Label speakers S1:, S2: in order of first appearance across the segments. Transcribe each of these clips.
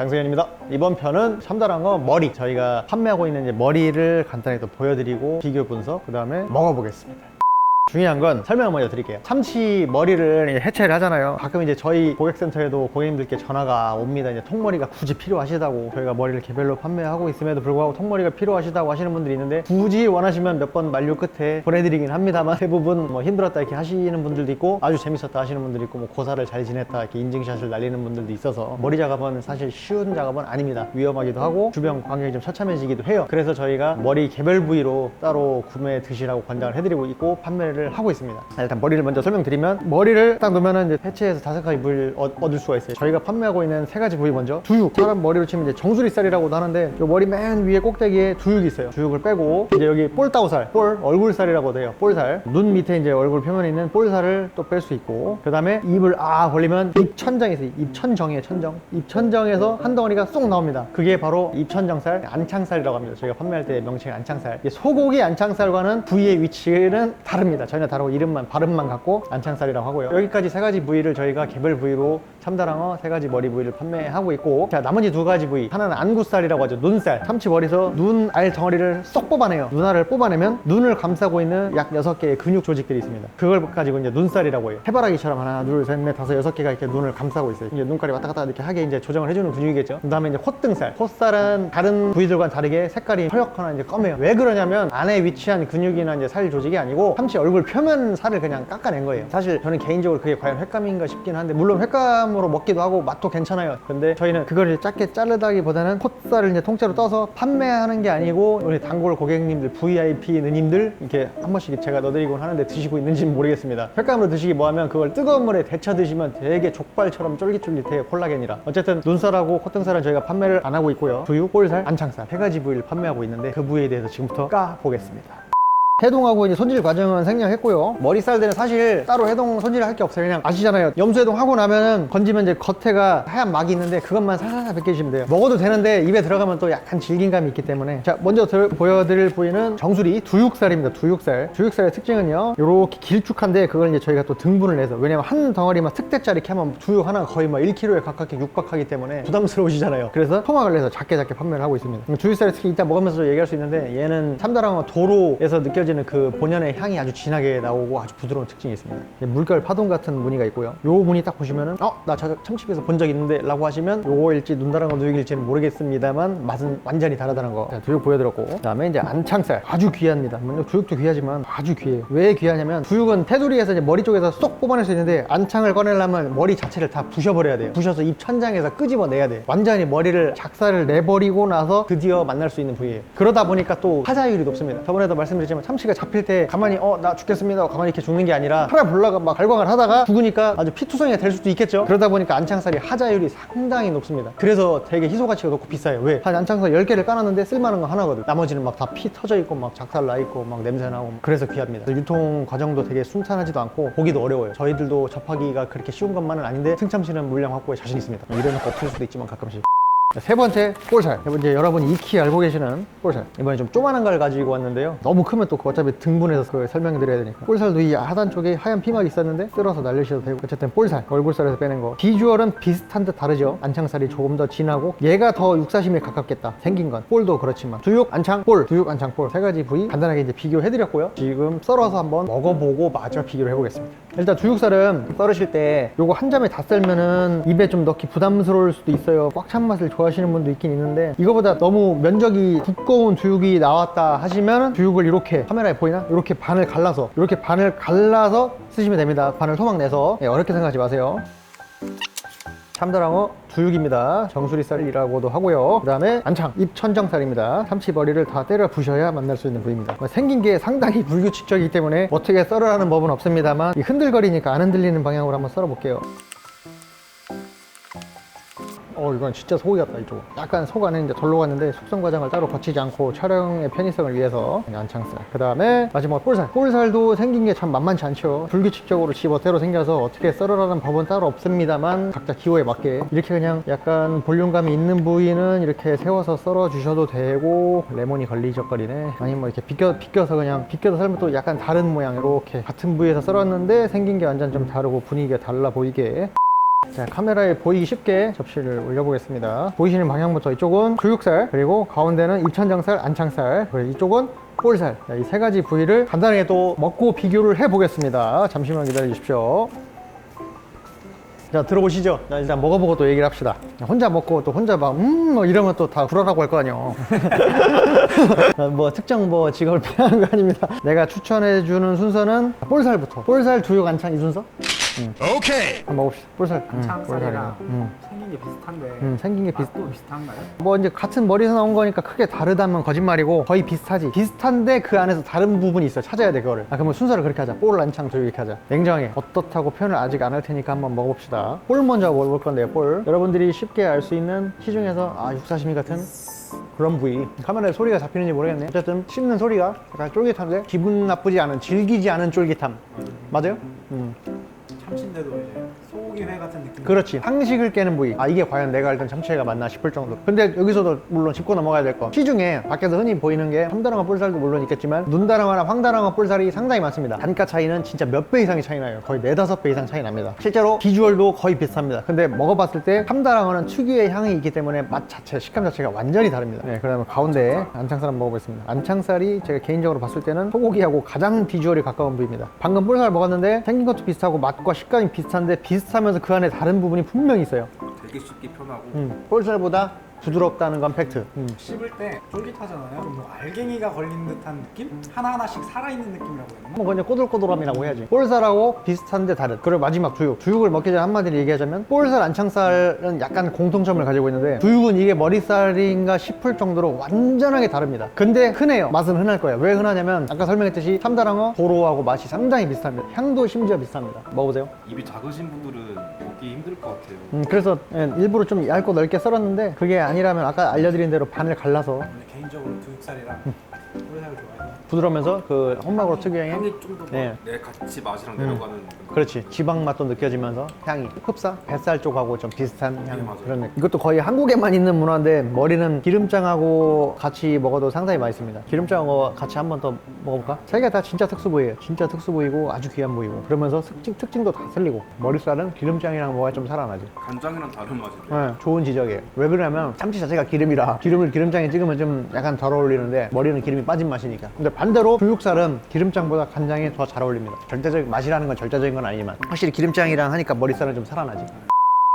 S1: 장승현입니다. 이번 편은 참다랑어 머리, 저희가 판매하고 있는 이제 머리를 간단히 또 보여드리고 비교 분석, 그 다음에 먹어보겠습니다. 중요한 건 설명을 먼저 드릴게요. 참치 머리를 해체를 하잖아요. 가끔 이제 저희 고객센터에도 고객님들께 전화가 옵니다. 이제 통머리가 굳이 필요하시다고, 저희가 머리를 개별로 판매하고 있음에도 불구하고 통머리가 필요하시다고 하시는 분들이 있는데, 굳이 원하시면 몇 번 만류 끝에 보내드리긴 합니다만, 대부분 뭐 힘들었다 이렇게 하시는 분들도 있고, 아주 재밌었다 하시는 분들도 있고, 뭐 고사를 잘 지냈다 이렇게 인증샷을 날리는 분들도 있어서, 머리 작업은 사실 쉬운 작업은 아닙니다. 위험하기도 하고 주변 환경이 좀 처참해지기도 해요. 그래서 저희가 머리 개별 부위로 따로 구매 드시라고 권장을 해드리고 있고 판매를 하고 있습니다. 일단 머리를 먼저 설명드리면, 머리를 딱 놓으면은 이제 해체해서 5가지 부위를 얻을 수가 있어요. 저희가 판매하고 있는 3가지 부위, 먼저 두육, 사람 머리로 치면 이제 정수리살이라고도 하는데, 이 머리 맨 위에 꼭대기에 두육이 있어요. 두육을 빼고 이제 여기 볼따구살, 볼 얼굴살이라고도 해요. 볼살, 눈 밑에 이제 얼굴 표면에 있는 볼살을 또 뺄 수 있고, 그 다음에 입을 벌리면 입천정이 있어요. 입천정이에요. 천정. 입천정에서 한 덩어리가 쏙 나옵니다. 그게 바로 입천정살, 안창살이라고 합니다. 저희가 판매할 때 명칭이 안창살. 소고기 안창살과는 부위의 위치는 다릅니다. 전혀 다르고 이름만, 발음만 같고 안창살이라고 하고요. 여기까지 3가지 부위를 저희가 개별 부위로 참다랑어 3가지 머리 부위를 판매하고 있고, 자, 나머지 2가지 부위, 하나는 안구살이라고 하죠. 눈살. 참치 머리에서 눈 알 덩어리를 쏙 뽑아내요. 눈알을 뽑아내면 눈을 감싸고 있는 약 6개의 근육 조직들이 있습니다. 그걸 가지고 이제 눈살이라고 해요. 해바라기처럼 하나, 둘, 셋, 넷, 다섯, 6개가 이렇게 눈을 감싸고 있어요. 이제 눈깔이 왔다 갔다 이렇게 하게 이제 조정을 해주는 근육이겠죠. 그 다음에 이제 콧등살. 콧살은 다른 부위들과는 다르게 색깔이 허옇거나 이제 검해요. 왜 그러냐면, 안에 위치한 근육이나 이제 살 조직이 아니고 참치 얼굴 표면 살을 그냥 깎아낸 거예요. 사실 저는 개인적으로 그게 과연 횟감인가 싶긴 한데, 물론 횟감으로 먹기도 하고 맛도 괜찮아요. 근데 저희는 그걸 작게 자르다기보다는 콧살을 이제 통째로 떠서 판매하는 게 아니고, 우리 단골 고객님들, VIP 누님들 이렇게 한 번씩 제가 넣어드리곤 하는데 드시고 있는지는 모르겠습니다. 횟감으로 드시기 뭐하면, 그걸 뜨거운 물에 데쳐 드시면 되게 족발처럼 쫄깃쫄깃해요. 콜라겐이라. 어쨌든 눈살하고 콧등살은 저희가 판매를 안 하고 있고요. 두육, 볼살, 안창살 3가지 부위를 판매하고 있는데, 그 부위에 대해서 지금부터 까보겠습니다. 해동하고 이제 손질 과정은 생략했고요. 머리살들은 사실 따로 해동 손질을 할 게 없어요. 그냥 아시잖아요. 염수 해동 하고 나면은 건지면 이제 겉에가 하얀 막이 있는데, 그것만 살살 벗겨주시면 돼요. 먹어도 되는데 입에 들어가면 또 약간 질긴감이 있기 때문에. 자, 먼저 보여드릴 부위는 정수리 두육살입니다. 두육살. 두육살의 특징은요, 요렇게 길쭉한데, 그걸 이제 저희가 또 등분을 해서, 왜냐면 한 덩어리만 특대짜리 이렇게 하면 두육 하나가 거의 뭐 1kg에 가깝게 육박하기 때문에 부담스러우시잖아요. 그래서 토막을 내서 작게 판매를 하고 있습니다. 두육살의 특히 이따 먹으면서 얘기할 수 있는데, 얘는 참다랑어 도로에서 느껴지는 그 본연의 향이 아주 진하게 나오고 아주 부드러운 특징이 있습니다. 물결 파동 같은 무늬가 있고요. 요 무늬 딱 보시면은 나 참치집에서 본 적 있는데 라고 하시면 요거일지 눈다랑어 두육일지는 모르겠습니다만 맛은 완전히 다르다는 거. 자, 두육 보여드렸고, 그 다음에 이제 안창살. 아주 귀합니다. 두육도 귀하지만 아주 귀해요. 왜 귀하냐면, 두육은 테두리에서 이제 머리 쪽에서 쏙 뽑아낼 수 있는데, 안창을 꺼내려면 머리 자체를 다 부셔버려야 돼요. 부셔서 입 천장에서 끄집어내야 돼요. 완전히 머리를 작살을 내버리고 나서 드디어 만날 수 있는 부위예요. 그러다 보니까 또 하자율이 높습니다. 저번에도 말씀드렸지만, 참치가 잡힐 때 가만히 나 죽겠습니다 가만히 이렇게 죽는 게 아니라, 팔아볼라가 막 갈광을 하다가 죽으니까 아주 피투성이가 될 수도 있겠죠. 그러다 보니까 안창살이 하자율이 상당히 높습니다. 그래서 되게 희소가치가 높고 비싸요. 왜? 한 안창살 10개를 까놨는데 쓸만한 거 하나거든. 나머지는 막 다 피 터져 있고 막 작살 나 있고 막 냄새 나고, 그래서 귀합니다. 유통 과정도 되게 순탄하지도 않고 보기도 어려워요. 저희들도 접하기가 그렇게 쉬운 것만은 아닌데, 승참치는 물량 확보에 자신 있습니다. 이래놓고 없을 수도 있지만 가끔씩. 세 번째, 볼살. 이제 여러분이 익히 알고 계시는 볼살. 이번에 좀 조그만한 걸 가지고 왔는데요. 너무 크면 또 어차피 등분해서 그걸 설명드려야 되니까. 볼살도 이 하단 쪽에 하얀 피막이 있었는데 쓸어서 날리셔도 되고, 어쨌든 볼살, 얼굴살에서 빼낸 거. 비주얼은 비슷한 듯 다르죠. 안창살이 조금 더 진하고, 얘가 더 육사심에 가깝겠다, 생긴 건. 볼도 그렇지만. 두육, 안창, 볼. 두육, 안창, 볼. 3가지 부위 간단하게 이제 비교해드렸고요. 지금 썰어서 한번 먹어보고 마저 비교를 해보겠습니다. 일단 두육살은 썰으실 때 요거 한 점에 다 썰면은 입에 좀 넣기 부담스러울 수도 있어요. 꽉 찬 맛을 좋아하시는 분도 있긴 있는데, 이거보다 너무 면적이 두꺼운 두육이 나왔다 하시면, 두육을 이렇게, 카메라에 보이나? 이렇게 반을 갈라서 쓰시면 됩니다. 반을 토막 내서. 어렵게 생각하지 마세요. 참다랑어 두육입니다. 정수리살이라고도 하고요. 그 다음에 안창, 입천정살입니다. 참치 머리를 다 때려 부셔야 만날 수 있는 부위입니다. 생긴 게 상당히 불규칙적이기 때문에 어떻게 썰으라는 법은 없습니다만, 흔들거리니까 안 흔들리는 방향으로 한번 썰어 볼게요. 이건 진짜 소고기 같다. 이쪽 약간 속 안에 이제 덜 녹았는데, 숙성 과정을 따로 거치지 않고 촬영의 편의성을 위해서 안창살. 그 다음에 마지막 볼살. 볼살도 생긴 게 참 만만치 않죠. 불규칙적으로 집어대로 생겨서 어떻게 썰으라는 법은 따로 없습니다만, 각자 기호에 맞게 이렇게 그냥 약간 볼륨감이 있는 부위는 이렇게 세워서 썰어 주셔도 되고, 레몬이 걸리적거리네. 아니면 뭐 이렇게 비껴서 썰면 또 약간 다른 모양, 이렇게 같은 부위에서 썰었는데 생긴 게 완전 좀 다르고 분위기가 달라 보이게. 자, 카메라에 보이기 쉽게 접시를 올려보겠습니다. 보이시는 방향부터 이쪽은 두육살, 그리고 가운데는 입천장살, 안창살, 그리고 이쪽은 볼살. 이 세 가지 부위를 간단하게 또 먹고 비교를 해보겠습니다. 잠시만 기다려 주십시오. 자, 들어보시죠. 자, 일단 먹어보고 또 얘기를 합시다. 혼자 먹고 또 혼자 막 뭐 이러면 또 다 불어라고 할 거 아니에요. 뭐 특정 뭐 직업을 피하는 거 아닙니다. 내가 추천해주는 순서는 볼살부터. 볼살, 두육, 안창 이 순서? 오케이. 한번 먹읍시다. 볼살.
S2: 안창살이랑 생긴 게 비슷한데
S1: 생긴 게
S2: 맛도 비슷한가요?
S1: 뭐 이제 같은 머리에서 나온 거니까 크게 다르다면 거짓말이고 거의 비슷하지. 비슷한데 그 안에서 다른 부분이 있어. 찾아야 돼 그거를. 그러면 순서를 그렇게 하자. 볼, 안창, 두육 이렇게 하자. 냉정하게 어떻다고 표현을 아직 안 할 테니까 한번 먹어봅시다. 볼 먼저 먹어볼 건데요. 볼. 여러분들이 쉽게 알 수 있는 시중에서 육사시미 같은 그런 부위. 카메라에 소리가 잡히는지 모르겠네. 어쨌든 씹는 소리가 약간 쫄깃한데 기분 나쁘지 않은, 질기지 않은 쫄깃함. 맞아요?
S2: 참치인데도 이제 소고기 회 같은 느낌.
S1: 그렇지. 상식을 깨는 부위. 이게 과연 내가 알던 참치회가 맞나 싶을 정도. 근데 여기서도 물론 짚고 넘어가야 될 거. 시중에 밖에서 흔히 보이는 게 참다랑어 볼살도 물론 있겠지만 눈다랑어나 황다랑어 볼살이 상당히 많습니다. 단가 차이는 진짜 몇 배 이상이 차이 나요. 거의 4-5배 이상 차이 납니다. 실제로 비주얼도 거의 비슷합니다. 근데 먹어봤을 때 참다랑어는 특유의 향이 있기 때문에 맛 자체, 식감 자체가 완전히 다릅니다. 네, 그다음에 가운데 안창살 한번 먹어보겠습니다. 안창살이 제가 개인적으로 봤을 때는 소고기하고 가장 비주얼이 가까운 부위입니다. 방금 볼살 먹었는데 생긴 것도 비슷하고 맛과 식감이 비슷한데 비슷하면서 그 안에 다른 부분이 분명히 있어요.
S2: 되게 쉽게 표현하고
S1: 볼살보다 부드럽다는 건 팩트.
S2: 씹을 때 쫄깃하잖아요. 좀 뭐 알갱이가 걸린 듯한 느낌? 하나하나씩 살아있는 느낌이라고 해야 되나?
S1: 뭐 그냥 꼬들꼬들함이라고 해야지. 볼살하고 비슷한데 다른. 그리고 마지막 두육. 두육을 먹기 전에 한마디로 얘기하자면 볼살, 안창살은 약간 공통점을 가지고 있는데 두육은 이게 머리살인가 싶을 정도로 완전하게 다릅니다. 근데 흔해요. 맛은 흔할 거예요. 왜 흔하냐면 아까 설명했듯이 참다랑어, 도로하고 맛이 상당히 비슷합니다. 향도 심지어 비슷합니다. 먹어보세요.
S3: 입이 작으신 분들은 먹기 힘들 것 같아요.
S1: 그래서 일부러 좀 얇고 넓게 썰었는데 그게 아니라면 아까 알려드린 대로 반을 갈라서
S2: 근데 개인적으로 두육살이랑 볼살을 좋아해요.
S1: 부드러우면서 그 혼막으로 특유의
S3: 향이 좀 더
S1: 네.
S3: 같이 맛이랑 내려가는
S1: 그렇지. 지방 맛도 느껴지면서 향이 흡사 뱃살 쪽하고 좀 비슷한 향.
S3: 맞아요.
S1: 그런 느낌. 이것도 거의 한국에만 있는 문화인데 머리는 기름장하고 같이 먹어도 상당히 맛있습니다. 기름장하고 같이 한 번 더 먹어볼까? 세 개 다 진짜 특수 부위예요. 진짜 특수 부위고 아주 귀한 부위고 그러면서 특징도 다 틀리고 머리살은 기름장이랑 뭐가 좀 살아나지.
S3: 간장이랑 다른 맛이죠.
S1: 네, 좋은 지적이에요. 왜 그러냐면 참치 자체가 기름이라 기름을 기름장에 찍으면 좀 약간 덜 어울리는데 머리는 기름이 빠진 맛이니까. 근데 반대로 두육살은 기름장보다 간장에 더 잘 어울립니다. 절대적인 맛이라는 건 절대적인 건 아니지만 확실히 기름장이랑 하니까 머리살은 좀 살아나지.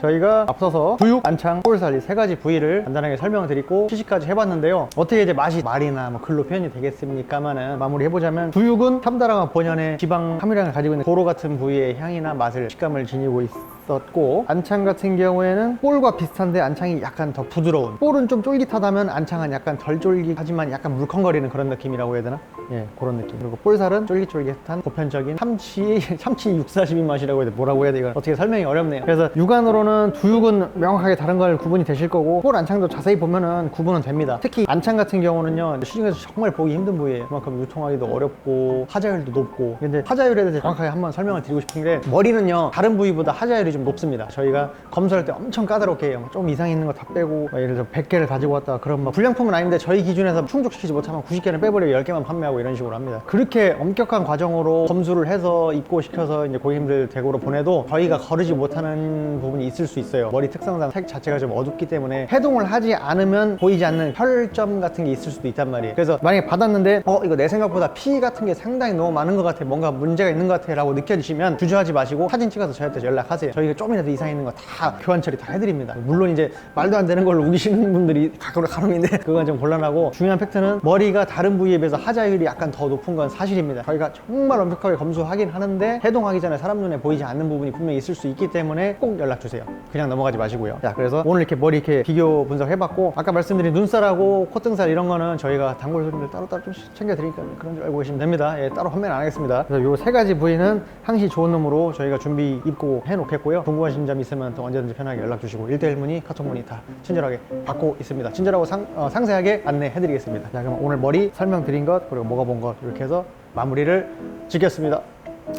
S1: 저희가 앞서서 두육, 안창, 볼살 이 세 가지 부위를 간단하게 설명을 드리고 시식까지 해봤는데요. 어떻게 이제 맛이 말이나 뭐 글로 표현이 되겠습니까만은 마무리 해보자면 두육은 참다랑어 본연의 지방 함유량을 가지고 있는 도로 같은 부위의 향이나 맛을, 식감을 지니고 있었고 안창 같은 경우에는 볼과 비슷한데 안창이 약간 더 부드러운, 볼은 좀 쫄깃하다면 안창은 약간 덜 쫄깃하지만 약간 물컹거리는 그런 느낌이라고 해야 되나? 예, 그런 느낌. 그리고 볼살은 쫄깃쫄깃한 보편적인 참치 육사시미 맛이라고 해야 돼. 뭐라고 해야 돼? 이걸 어떻게 설명이 어렵네요. 그래서 육안으로는 두육은 명확하게 다른 걸 구분이 되실 거고 볼, 안창도 자세히 보면은 구분은 됩니다. 특히 안창 같은 경우는요 시중에서 정말 보기 힘든 부위예요. 그만큼 유통하기도 어렵고 하자율도 높고. 근데 하자율에 대해서 정확하게 한번 설명을 드리고 싶은 게 머리는요 다른 부위보다 하자율이 좀 높습니다. 저희가 검수할 때 엄청 까다롭게 해요. 좀 이상 있는 거 다 빼고 예를 들어 100개를 가지고 왔다 그럼 막 불량품은 아닌데 저희 기준에서 충족시키지 못하면 90개는 빼버리고 10개만 판매하고 이런 식으로 합니다. 그렇게 엄격한 과정으로 검수를 해서 입고시켜서 이제 고객님들 댁으로 보내도 저희가 거르지 못하는 부분이 있을 수 있어요. 머리 특성상 색 자체가 좀 어둡기 때문에 해동을 하지 않으면 보이지 않는 혈점 같은 게 있을 수도 있단 말이에요. 그래서 만약에 받았는데 이거 내 생각보다 피 같은 게 상당히 너무 많은 것 같아, 뭔가 문제가 있는 것 같아 라고 느껴지시면 주저하지 마시고 사진 찍어서 저희한테 연락하세요. 저희가 좀이라도 이상 있는 거 다 교환 처리 다 해드립니다. 물론 이제 말도 안 되는 걸로 우기시는 분들이 가끔 있는데 그건 좀 곤란하고, 중요한 팩트는 머리가 다른 부위에 비해서 하자율이 약간 더 높은 건 사실입니다. 저희가 정말 완벽하게 검수하긴 하는데 해동하기 전에 사람 눈에 보이지 않는 부분이 분명히 있을 수 있기 때문에 꼭 연락 주세요. 그냥 넘어가지 마시고요. 자, 그래서 오늘 이렇게 머리 이렇게 비교 분석해봤고, 아까 말씀드린 눈살하고 콧등살 이런 거는 저희가 단골 손님들 따로따로 좀 챙겨드리니까 그런 줄 알고 계시면 됩니다. 예, 따로 판매는 안 하겠습니다. 그래서 요 세 가지 부위는 향시 좋은 놈으로 저희가 준비 입고 해놓겠고요. 궁금하신 점 있으면 또 언제든지 편하게 연락 주시고 1대1 문의, 카톡 문의 다 친절하게 받고 있습니다. 친절하고 상세하게 안내해드리겠습니다. 자, 그럼 오늘 머리 설명드린 것 그리고 먹어본 것 이렇게 해서 마무리를 짓겠습니다.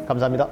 S1: 감사합니다.